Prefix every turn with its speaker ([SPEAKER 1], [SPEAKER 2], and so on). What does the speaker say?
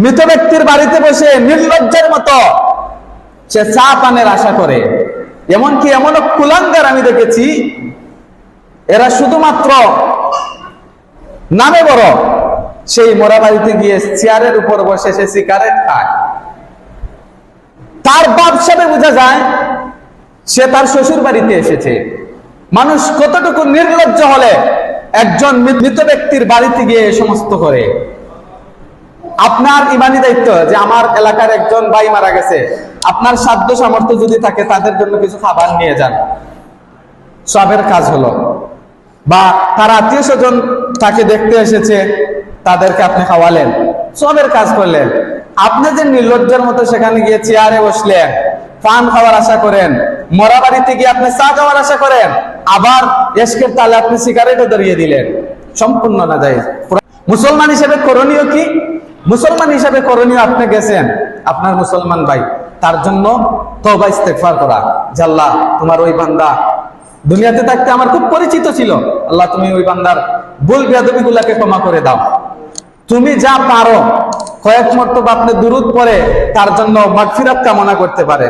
[SPEAKER 1] মৃত ব্যক্তির বাড়িতে বসে নির্লজ্জের মতো সে চা পানের আশা করে। এমনকি এমন কুলাঙ্গার আমি দেখেছি, এরা শুধুমাত্র নামে বড়, সেই মরা বাড়িতে গিয়ে চেয়ারের উপর বসে সে সিগারেট খায়। তার বাপ সাথে বোঝা যায় সে তার শ্বশুর বাড়িতে এসেছে। মানুষ কতটুকু নির্লজ্জ হলে একজন মৃত ব্যক্তির বাড়িতে গিয়ে সমস্ত করে। আপনার ইমানি দায়িত্ব যে আমার এলাকার একজন ভাই মারা গেছে, আপনার সাধ্য সামর্থ্য যদি থাকে তাদের জন্য কিছু খাবার নিয়ে যান, সবের কাজ হলো। বা তার আত্মীয় স্বজন তাকে দেখতে এসেছে, তাদেরকে আপনি খাওয়ালেন, সবের কাজ করলেন। আপনি যে নির্লজ্জের মতো সেখানে গিয়ে চেয়ারে বসলেন, পান খাওয়ার আশা করেন, মরা বাড়িতে গিয়ে আপনি চা খাওয়ার আশা করেন, আবার এশকের তালে আপনি সিগারেটও ধরিয়ে দিলেন, সম্পূর্ণ নাজায়েজ। মুসলমান হিসেবে করণীয় কি? মুসলমান হিসেবে করণীয়, আপনি গেছেন আপনার মুসলমান ভাই, তার জন্য তওবা ইস্তেগফার করা, যে আল্লাহ তোমার ওই বান্দা দুনিয়াতে থাকতে আমার খুব পরিচিত ছিল, আল্লাহ তুমি ওই বান্দার ভুল বেয়াদবি গুলাকে ক্ষমা করে দাও। তুমি যা পারো কয়েক মর্তবা আপনি দুরূদ পড়ে তার জন্য মাগফিরাত কামনা করতে পারে।